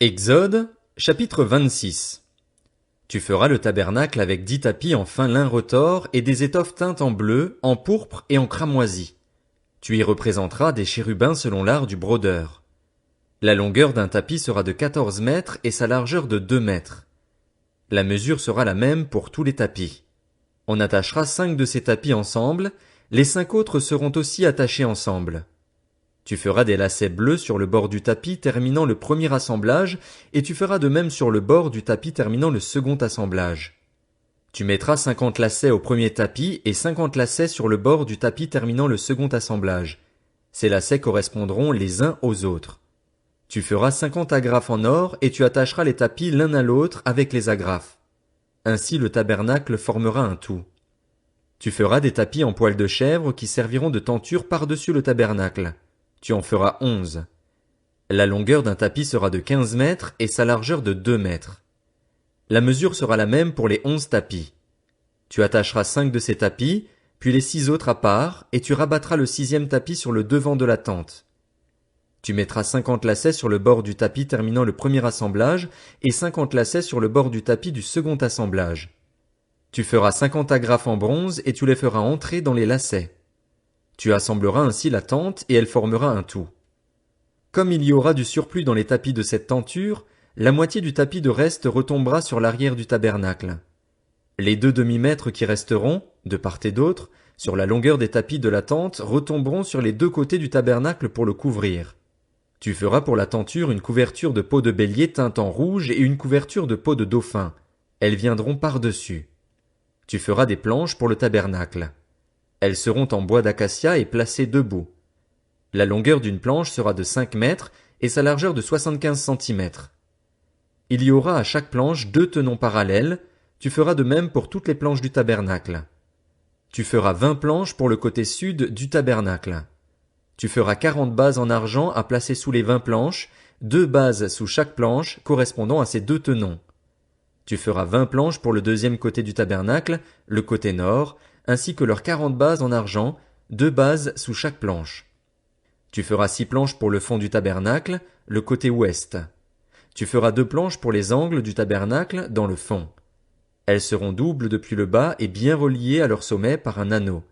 Exode, chapitre 26. Tu feras le tabernacle avec 10 tapis en fin lin retors et des étoffes teintes en bleu, en pourpre et en cramoisi. Tu y représenteras des chérubins selon l'art du brodeur. La longueur d'un tapis sera de 14 mètres et sa largeur de 2 mètres. La mesure sera la même pour tous les tapis. On attachera 5 de ces tapis ensemble, les 5 autres seront aussi attachés ensemble. Tu feras des lacets bleus sur le bord du tapis terminant le premier assemblage, et tu feras de même sur le bord du tapis terminant le second assemblage. Tu mettras 50 lacets au premier tapis et 50 lacets sur le bord du tapis terminant le second assemblage. Ces lacets correspondront les uns aux autres. Tu feras 50 agrafes en or et tu attacheras les tapis l'un à l'autre avec les agrafes. Ainsi le tabernacle formera un tout. Tu feras des tapis en poil de chèvre qui serviront de tenture par-dessus le tabernacle. Tu en feras 11. La longueur d'un tapis sera de 15 mètres et sa largeur de 2 mètres. La mesure sera la même pour les 11 tapis. Tu attacheras 5 de ces tapis, puis les 6 autres à part, et tu rabattras le 6e tapis sur le devant de la tente. Tu mettras 50 lacets sur le bord du tapis terminant le premier assemblage et 50 lacets sur le bord du tapis du second assemblage. Tu feras 50 agrafes en bronze et tu les feras entrer dans les lacets. Tu assembleras ainsi la tente et elle formera un tout. Comme il y aura du surplus dans les tapis de cette tenture, la moitié du tapis de reste retombera sur l'arrière du tabernacle. Les 2 demi-mètres qui resteront, de part et d'autre, sur la longueur des tapis de la tente retomberont sur les 2 côtés du tabernacle pour le couvrir. Tu feras pour la tenture une couverture de peau de bélier teinte en rouge et une couverture de peau de dauphin. Elles viendront par-dessus. Tu feras des planches pour le tabernacle. Elles seront en bois d'acacia et placées debout. La longueur d'une planche sera de 5 mètres et sa largeur de 75 centimètres. Il y aura à chaque planche 2 tenons parallèles, tu feras de même pour toutes les planches du tabernacle. Tu feras 20 planches pour le côté sud du tabernacle. Tu feras 40 bases en argent à placer sous les 20 planches, 2 bases sous chaque planche correspondant à ces 2 tenons. Tu feras 20 planches pour le deuxième côté du tabernacle, le côté nord, ainsi que leurs 40 bases en argent, 2 bases sous chaque planche. Tu feras 6 planches pour le fond du tabernacle, le côté ouest. Tu feras 2 planches pour les angles du tabernacle dans le fond. Elles seront doubles depuis le bas et bien reliées à leur sommet par un anneau.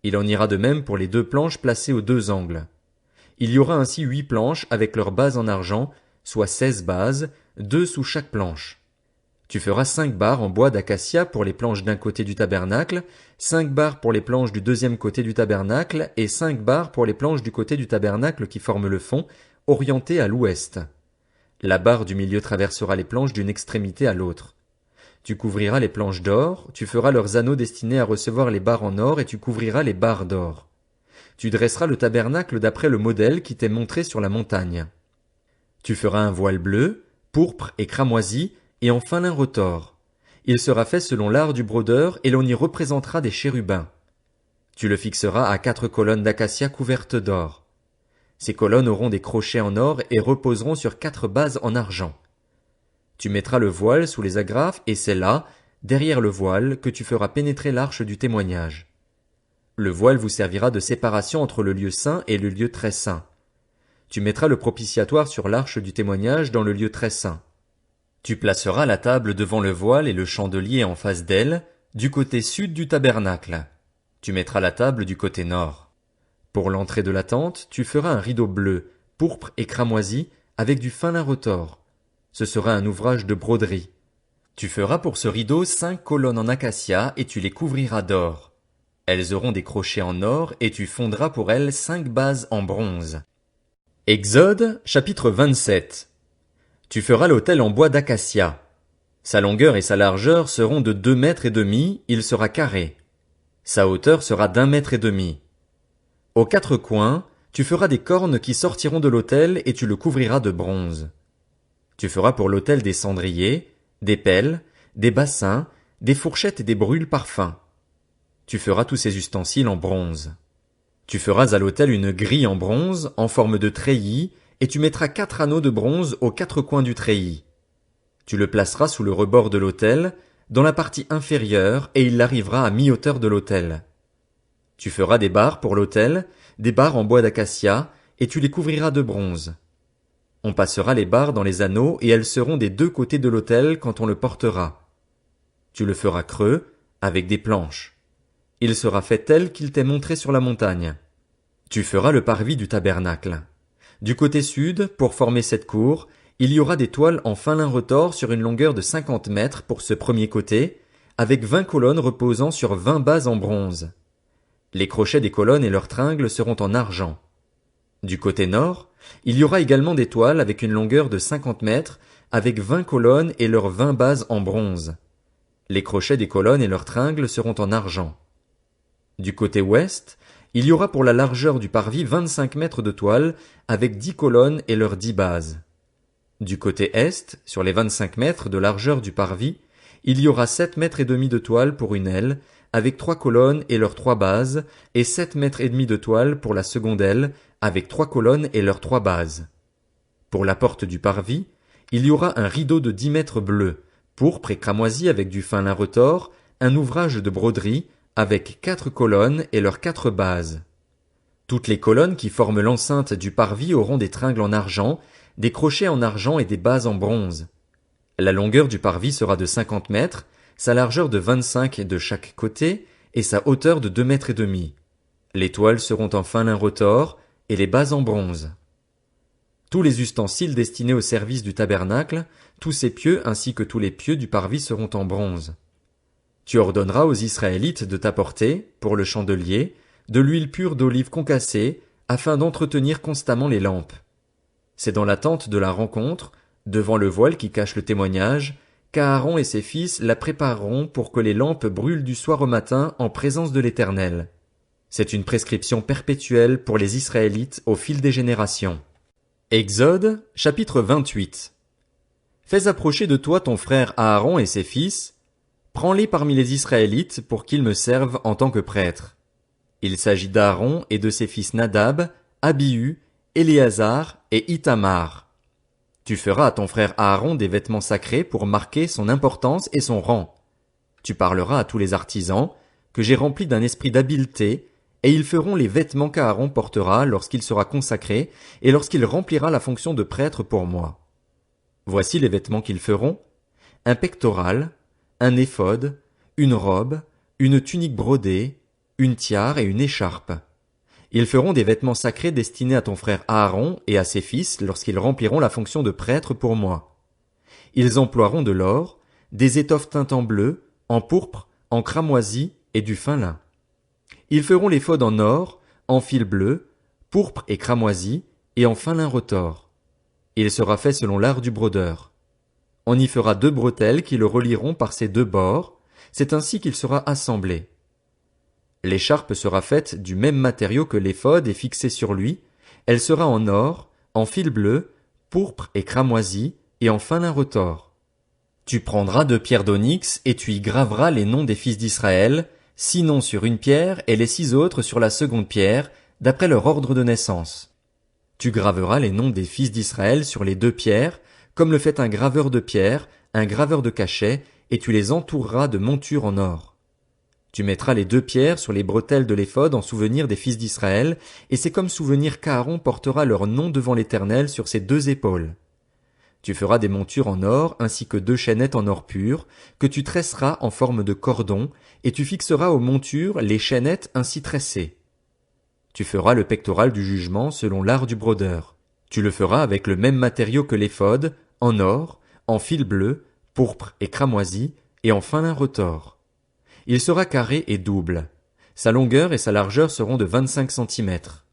Il en ira de même pour les 2 planches placées aux 2 angles. Il y aura ainsi 8 planches avec leurs bases en argent, soit 16 bases, 2 sous chaque planche. Tu feras 5 barres en bois d'acacia pour les planches d'un côté du tabernacle, 5 barres pour les planches du deuxième côté du tabernacle et 5 barres pour les planches du côté du tabernacle qui forment le fond, orientées à l'ouest. La barre du milieu traversera les planches d'une extrémité à l'autre. Tu couvriras les planches d'or, tu feras leurs anneaux destinés à recevoir les barres en or et tu couvriras les barres d'or. Tu dresseras le tabernacle d'après le modèle qui t'est montré sur la montagne. Tu feras un voile bleu, pourpre et cramoisi, et en fin lin retors. Il sera fait selon l'art du brodeur et l'on y représentera des chérubins. Tu le fixeras à 4 colonnes d'acacia couvertes d'or. Ces colonnes auront des crochets en or et reposeront sur 4 bases en argent. Tu mettras le voile sous les agrafes et c'est là, derrière le voile, que tu feras pénétrer l'arche du témoignage. Le voile vous servira de séparation entre le lieu saint et le lieu très saint. Tu mettras le propitiatoire sur l'arche du témoignage dans le lieu très saint. Tu placeras la table devant le voile et le chandelier en face d'elle, du côté sud du tabernacle. Tu mettras la table du côté nord. Pour l'entrée de la tente, tu feras un rideau bleu, pourpre et cramoisi, avec du fin lin retors. Ce sera un ouvrage de broderie. Tu feras pour ce rideau 5 colonnes en acacia et tu les couvriras d'or. Elles auront des crochets en or et tu fondras pour elles 5 bases en bronze. Exode, chapitre 27. Tu feras l'autel en bois d'acacia. Sa longueur et sa largeur seront de 2 mètres et demi, il sera carré. Sa hauteur sera d'1 mètre et demi. Aux 4 coins, tu feras des cornes qui sortiront de l'autel et tu le couvriras de bronze. Tu feras pour l'autel des cendriers, des pelles, des bassins, des fourchettes et des brûle-parfums. Tu feras tous ces ustensiles en bronze. Tu feras à l'autel une grille en bronze, en forme de treillis, et tu mettras 4 anneaux de bronze aux 4 coins du treillis. Tu le placeras sous le rebord de l'autel, dans la partie inférieure, et il arrivera à mi-hauteur de l'autel. Tu feras des barres pour l'autel, des barres en bois d'acacia, et tu les couvriras de bronze. On passera les barres dans les anneaux et elles seront des deux côtés de l'autel quand on le portera. Tu le feras creux, avec des planches. Il sera fait tel qu'il t'est montré sur la montagne. Tu feras le parvis du tabernacle. Du côté sud, pour former cette cour, il y aura des toiles en fin lin retors sur une longueur de 50 mètres pour ce premier côté, avec 20 colonnes reposant sur 20 bases en bronze. Les crochets des colonnes et leurs tringles seront en argent. Du côté nord, il y aura également des toiles avec une longueur de 50 mètres, avec 20 colonnes et leurs 20 bases en bronze. Les crochets des colonnes et leurs tringles seront en argent. Du côté ouest, il y aura pour la largeur du parvis 25 mètres de toile, avec 10 colonnes et leurs 10 bases. Du côté est, sur les 25 mètres de largeur du parvis, il y aura 7 mètres et demi de toile pour une aile, avec 3 colonnes et leurs 3 bases, et 7 mètres et demi de toile pour la seconde aile, avec 3 colonnes et leurs 3 bases. Pour la porte du parvis, il y aura un rideau de 10 mètres bleu, pourpre et cramoisi avec du fin lin retors, un ouvrage de broderie, avec 4 colonnes et leurs 4 bases. Toutes les colonnes qui forment l'enceinte du parvis auront des tringles en argent, des crochets en argent et des bases en bronze. La longueur du parvis sera de 50 mètres, sa largeur de 25 de chaque côté, et sa hauteur de 2 mètres et demi. Les toiles seront en fin lin retors, et les bases en bronze. Tous les ustensiles destinés au service du tabernacle, tous ses pieux ainsi que tous les pieux du parvis seront en bronze. Tu ordonneras aux Israélites de t'apporter, pour le chandelier, de l'huile pure d'olive concassée, afin d'entretenir constamment les lampes. C'est dans la tente de la rencontre, devant le voile qui cache le témoignage, qu'Aaron et ses fils la prépareront pour que les lampes brûlent du soir au matin en présence de l'Éternel. C'est une prescription perpétuelle pour les Israélites au fil des générations. Exode, chapitre 28. Fais approcher de toi ton frère Aaron et ses fils, prends-les parmi les Israélites pour qu'ils me servent en tant que prêtres. Il s'agit d'Aaron et de ses fils Nadab, Abihu, Éléazar et Ithamar. Tu feras à ton frère Aaron des vêtements sacrés pour marquer son importance et son rang. Tu parleras à tous les artisans, que j'ai remplis d'un esprit d'habileté, et ils feront les vêtements qu'Aaron portera lorsqu'il sera consacré et lorsqu'il remplira la fonction de prêtre pour moi. Voici les vêtements qu'ils feront: un pectoral, un éphod, une robe, une tunique brodée, une tiare et une écharpe. Ils feront des vêtements sacrés destinés à ton frère Aaron et à ses fils lorsqu'ils rempliront la fonction de prêtre pour moi. Ils emploieront de l'or, des étoffes teintes en bleu, en pourpre, en cramoisi et du fin lin. Ils feront l'éphod en or, en fil bleu, pourpre et cramoisi, et en fin lin retors. Il sera fait selon l'art du brodeur. On y fera 2 bretelles qui le relieront par ses 2 bords, c'est ainsi qu'il sera assemblé. L'écharpe sera faite du même matériau que l'éphod et fixée sur lui, elle sera en or, en fil bleu, pourpre et cramoisi, et en fin lin retors. Tu prendras 2 pierres d'onyx et tu y graveras les noms des fils d'Israël, 6 noms sur une pierre et les 6 autres sur la seconde pierre, d'après leur ordre de naissance. Tu graveras les noms des fils d'Israël sur les 2 pierres, comme le fait un graveur de pierre, un graveur de cachet, et tu les entoureras de montures en or. Tu mettras les 2 pierres sur les bretelles de l'éphod en souvenir des fils d'Israël, et c'est comme souvenir qu'Aaron portera leur nom devant l'Éternel sur ses 2 épaules. Tu feras des montures en or ainsi que 2 chaînettes en or pur, que tu tresseras en forme de cordon, et tu fixeras aux montures les chaînettes ainsi tressées. Tu feras le pectoral du jugement selon l'art du brodeur. Tu le feras avec le même matériau que l'éphod, en or, en fil bleu, pourpre et cramoisi, et en fin lin retors. Il sera carré et double. Sa longueur et sa largeur seront de 25 centimètres.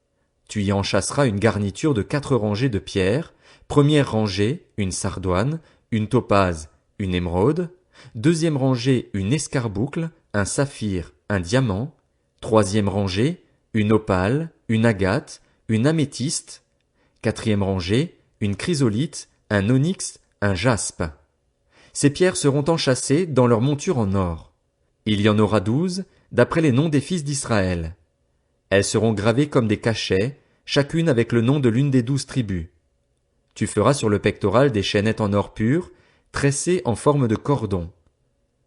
Tu y enchâsseras une garniture de 4 rangées de pierres, première rangée, une sardoine, une topaze, une émeraude, deuxième rangée, une escarboucle, un saphir, un diamant, troisième rangée, une opale, une agate, une améthyste, quatrième rangée, une chrysolite, un onyx, un jaspe. Ces pierres seront enchâssées dans leur monture en or. Il y en aura 12, d'après les noms des fils d'Israël. Elles seront gravées comme des cachets, chacune avec le nom de l'une des 12 tribus. Tu feras sur le pectoral des chaînettes en or pur, tressées en forme de cordon.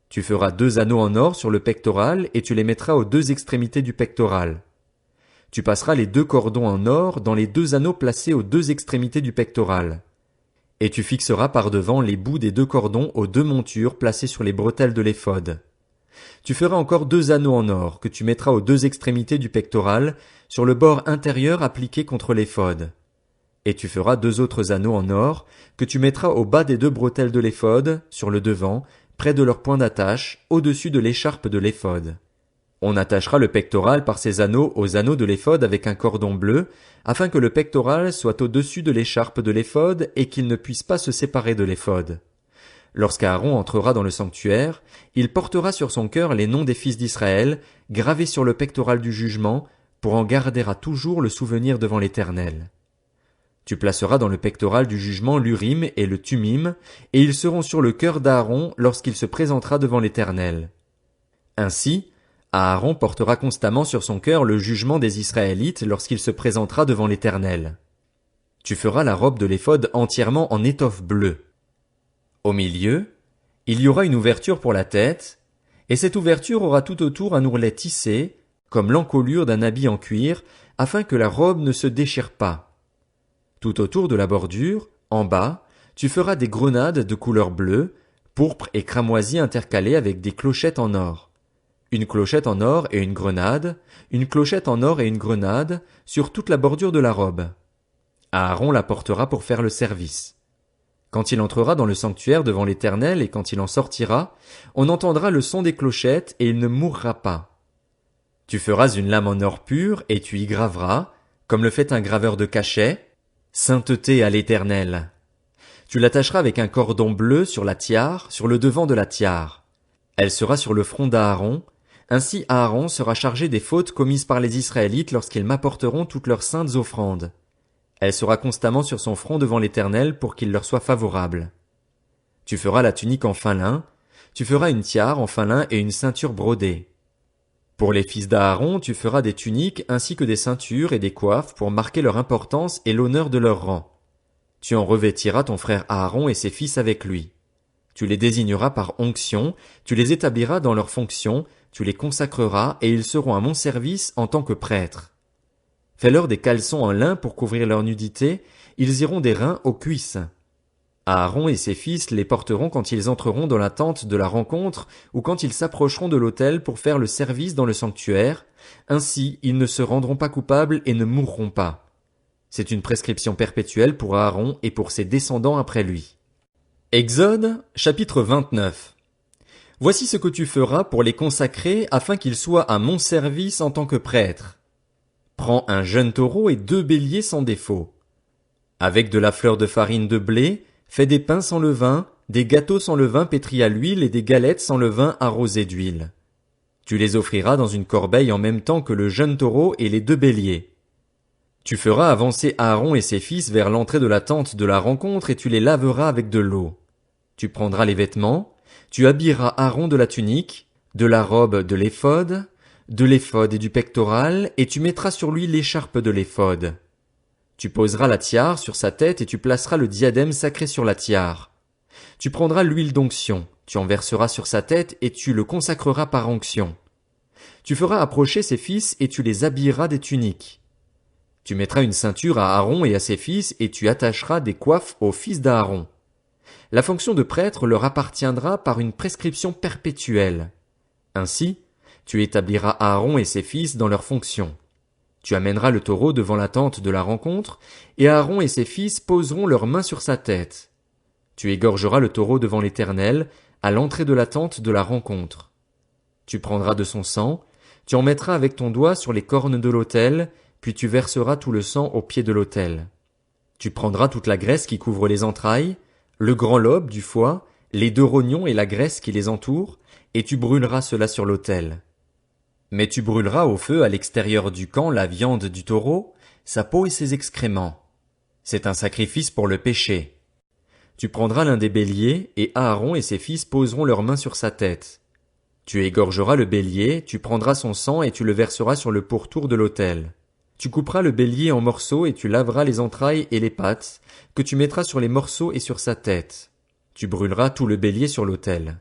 Tu feras 2 anneaux en or sur le pectoral et tu les mettras aux 2 extrémités du pectoral. Tu passeras les 2 cordons en or dans les 2 anneaux placés aux 2 extrémités du pectoral. Et tu fixeras par devant les bouts des 2 cordons aux 2 montures placées sur les bretelles de l'éphod. Tu feras encore 2 anneaux en or que tu mettras aux 2 extrémités du pectoral, sur le bord intérieur appliqué contre l'éphod. Et tu feras 2 autres anneaux en or que tu mettras au bas des 2 bretelles de l'éphod, sur le devant, près de leur point d'attache, au-dessus de l'écharpe de l'éphod. On attachera le pectoral par ces anneaux aux anneaux de l'éphod avec un cordon bleu, afin que le pectoral soit au-dessus de l'écharpe de l'éphod et qu'il ne puisse pas se séparer de l'éphod. Lorsqu'Aaron entrera dans le sanctuaire, il portera sur son cœur les noms des fils d'Israël, gravés sur le pectoral du jugement, pour en garder à toujours le souvenir devant l'Éternel. Tu placeras dans le pectoral du jugement l'Urim et le Tumim, et ils seront sur le cœur d'Aaron lorsqu'il se présentera devant l'Éternel. Ainsi, Aaron portera constamment sur son cœur le jugement des Israélites lorsqu'il se présentera devant l'Éternel. Tu feras la robe de l'éphod entièrement en étoffe bleue. Au milieu, il y aura une ouverture pour la tête, et cette ouverture aura tout autour un ourlet tissé, comme l'encolure d'un habit en cuir, afin que la robe ne se déchire pas. Tout autour de la bordure, en bas, tu feras des grenades de couleur bleue, pourpre et cramoisi intercalées avec des clochettes en or. Une clochette en or et une grenade, une clochette en or et une grenade, sur toute la bordure de la robe. Aaron la portera pour faire le service. Quand il entrera dans le sanctuaire devant l'Éternel et quand il en sortira, on entendra le son des clochettes et il ne mourra pas. Tu feras une lame en or pur et tu y graveras, comme le fait un graveur de cachet, sainteté à l'Éternel. Tu l'attacheras avec un cordon bleu sur la tiare, sur le devant de la tiare. Elle sera sur le front d'Aaron. Ainsi Aaron sera chargé des fautes commises par les Israélites lorsqu'ils m'apporteront toutes leurs saintes offrandes. Elle sera constamment sur son front devant l'Éternel pour qu'il leur soit favorable. Tu feras la tunique en fin lin, tu feras une tiare en fin lin et une ceinture brodée. Pour les fils d'Aaron, tu feras des tuniques ainsi que des ceintures et des coiffes pour marquer leur importance et l'honneur de leur rang. Tu en revêtiras ton frère Aaron et ses fils avec lui. Tu les désigneras par onction, tu les établiras dans leurs fonctions, tu les consacreras et ils seront à mon service en tant que prêtres. Fais-leur des caleçons en lin pour couvrir leur nudité, ils iront des reins aux cuisses. Aaron et ses fils les porteront quand ils entreront dans la tente de la rencontre ou quand ils s'approcheront de l'autel pour faire le service dans le sanctuaire, ainsi ils ne se rendront pas coupables et ne mourront pas. C'est une prescription perpétuelle pour Aaron et pour ses descendants après lui. Exode, chapitre 29. Voici ce que tu feras pour les consacrer afin qu'ils soient à mon service en tant que prêtres. Prends un jeune taureau et 2 béliers sans défaut. Avec de la fleur de farine de blé, fais des pains sans levain, des gâteaux sans levain pétris à l'huile et des galettes sans levain arrosées d'huile. Tu les offriras dans une corbeille en même temps que le jeune taureau et les 2 béliers. Tu feras avancer Aaron et ses fils vers l'entrée de la tente de la rencontre et tu les laveras avec de l'eau. Tu prendras les vêtements, tu habilleras Aaron de la tunique, de la robe de l'éphod et du pectoral, et tu mettras sur lui l'écharpe de l'éphod. Tu poseras la tiare sur sa tête et tu placeras le diadème sacré sur la tiare. Tu prendras l'huile d'onction, tu en verseras sur sa tête et tu le consacreras par onction. Tu feras approcher ses fils et tu les habilleras des tuniques. Tu mettras une ceinture à Aaron et à ses fils et tu attacheras des coiffes aux fils d'Aaron. La fonction de prêtre leur appartiendra par une prescription perpétuelle. Ainsi, tu établiras Aaron et ses fils dans leurs fonctions. Tu amèneras le taureau devant la tente de la rencontre, et Aaron et ses fils poseront leurs mains sur sa tête. Tu égorgeras le taureau devant l'Éternel, à l'entrée de la tente de la rencontre. Tu prendras de son sang, tu en mettras avec ton doigt sur les cornes de l'autel, puis tu verseras tout le sang au pied de l'autel. Tu prendras toute la graisse qui couvre les entrailles, le grand lobe du foie, les 2 rognons et la graisse qui les entoure, et tu brûleras cela sur l'autel. Mais tu brûleras au feu à l'extérieur du camp la viande du taureau, sa peau et ses excréments. C'est un sacrifice pour le péché. Tu prendras l'un des béliers, et Aaron et ses fils poseront leurs mains sur sa tête. Tu égorgeras le bélier, tu prendras son sang et tu le verseras sur le pourtour de l'autel. Tu couperas le bélier en morceaux et tu laveras les entrailles et les pattes, que tu mettras sur les morceaux et sur sa tête. Tu brûleras tout le bélier sur l'autel.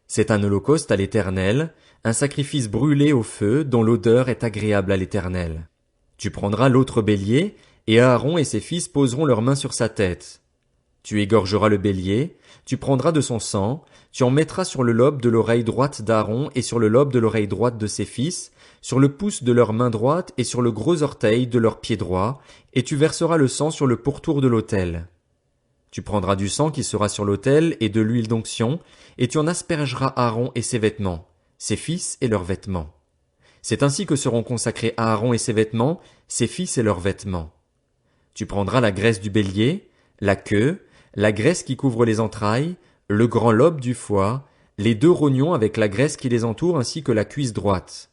C'est un holocauste à l'Éternel, un sacrifice brûlé au feu dont l'odeur est agréable à l'Éternel. Tu prendras l'autre bélier, et Aaron et ses fils poseront leurs mains sur sa tête. Tu égorgeras le bélier, tu prendras de son sang, tu en mettras sur le lobe de l'oreille droite d'Aaron et sur le lobe de l'oreille droite de ses fils, sur le pouce de leur main droite et sur le gros orteil de leur pied droit, et tu verseras le sang sur le pourtour de l'autel. Tu prendras du sang qui sera sur l'autel et de l'huile d'onction, et tu en aspergeras Aaron et ses vêtements, ses fils et leurs vêtements. C'est ainsi que seront consacrés Aaron et ses vêtements, ses fils et leurs vêtements. Tu prendras la graisse du bélier, la queue, la graisse qui couvre les entrailles, le grand lobe du foie, les 2 rognons avec la graisse qui les entoure ainsi que la cuisse droite.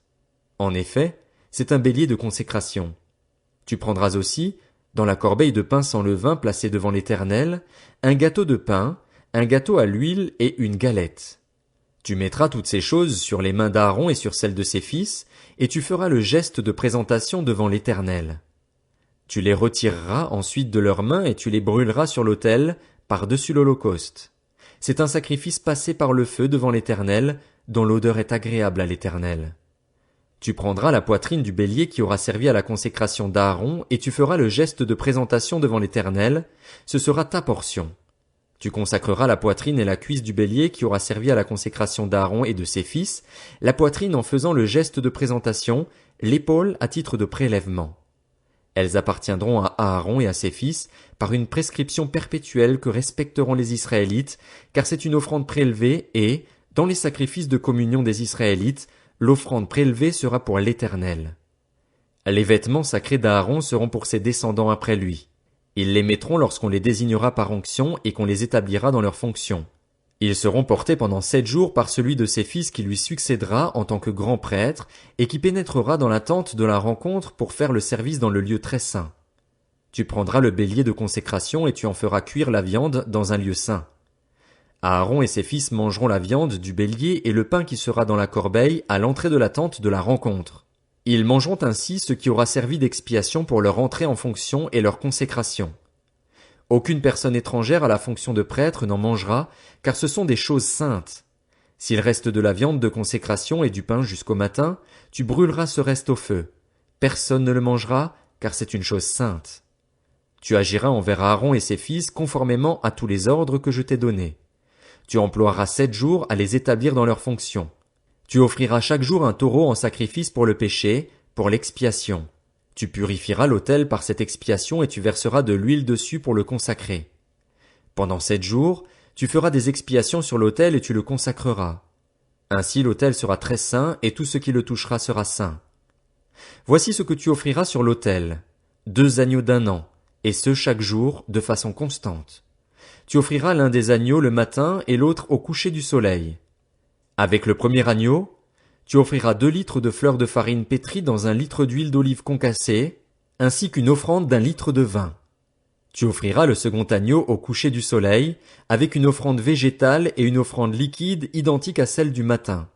En effet, c'est un bélier de consécration. Tu prendras aussi, dans la corbeille de pain sans levain placée devant l'Éternel, un gâteau de pain, un gâteau à l'huile et une galette. Tu mettras toutes ces choses sur les mains d'Aaron et sur celles de ses fils, et tu feras le geste de présentation devant l'Éternel. Tu les retireras ensuite de leurs mains et tu les brûleras sur l'autel, par-dessus l'holocauste. C'est un sacrifice passé par le feu devant l'Éternel, dont l'odeur est agréable à l'Éternel. Tu prendras la poitrine du bélier qui aura servi à la consécration d'Aaron, et tu feras le geste de présentation devant l'Éternel, ce sera ta portion. Tu consacreras la poitrine et la cuisse du bélier qui aura servi à la consécration d'Aaron et de ses fils, la poitrine en faisant le geste de présentation, l'épaule à titre de prélèvement. Elles appartiendront à Aaron et à ses fils par une prescription perpétuelle que respecteront les Israélites, car c'est une offrande prélevée et, dans les sacrifices de communion des Israélites, l'offrande prélevée sera pour l'Éternel. Les vêtements sacrés d'Aaron seront pour ses descendants après lui. Ils les mettront lorsqu'on les désignera par onction et qu'on les établira dans leurs fonctions. Ils seront portés pendant 7 jours par celui de ses fils qui lui succédera en tant que grand prêtre et qui pénétrera dans la tente de la rencontre pour faire le service dans le lieu très saint. Tu prendras le bélier de consécration et tu en feras cuire la viande dans un lieu saint. Aaron et ses fils mangeront la viande du bélier et le pain qui sera dans la corbeille à l'entrée de la tente de la rencontre. Ils mangeront ainsi ce qui aura servi d'expiation pour leur entrée en fonction et leur consécration. Aucune personne étrangère à la fonction de prêtre n'en mangera, car ce sont des choses saintes. S'il reste de la viande de consécration et du pain jusqu'au matin, tu brûleras ce reste au feu. Personne ne le mangera, car c'est une chose sainte. Tu agiras envers Aaron et ses fils conformément à tous les ordres que je t'ai donnés. Tu emploieras 7 jours à les établir dans leurs fonctions. Tu offriras chaque jour un taureau en sacrifice pour le péché, pour l'expiation. Tu purifieras l'autel par cette expiation et tu verseras de l'huile dessus pour le consacrer. Pendant 7 jours, tu feras des expiations sur l'autel et tu le consacreras. Ainsi l'autel sera très saint et tout ce qui le touchera sera saint. Voici ce que tu offriras sur l'autel. 2 agneaux d'1 an, et ce chaque jour, de façon constante. Tu offriras l'un des agneaux le matin et l'autre au coucher du soleil. Avec le premier agneau, tu offriras 2 litres de fleur de farine pétrie dans 1 litre d'huile d'olive concassée, ainsi qu'une offrande d'1 litre de vin. Tu offriras le second agneau au coucher du soleil, avec une offrande végétale et une offrande liquide identique à celle du matin.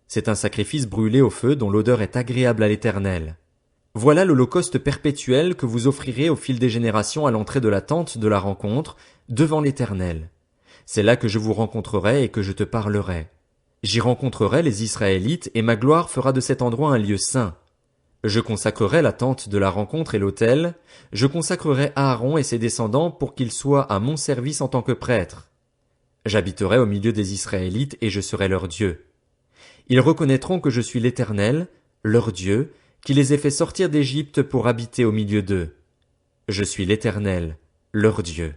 C'est un sacrifice brûlé au feu dont l'odeur est agréable à l'Éternel. Voilà l'holocauste perpétuel que vous offrirez au fil des générations à l'entrée de la tente de la rencontre, devant l'Éternel. C'est là que je vous rencontrerai et que je te parlerai. J'y rencontrerai les Israélites et ma gloire fera de cet endroit un lieu saint. Je consacrerai la tente de la rencontre et l'autel, je consacrerai Aaron et ses descendants pour qu'ils soient à mon service en tant que prêtres. J'habiterai au milieu des Israélites et je serai leur Dieu. Ils reconnaîtront que je suis l'Éternel, leur Dieu, qui les ai fait sortir d'Égypte pour habiter au milieu d'eux. Je suis l'Éternel, leur Dieu.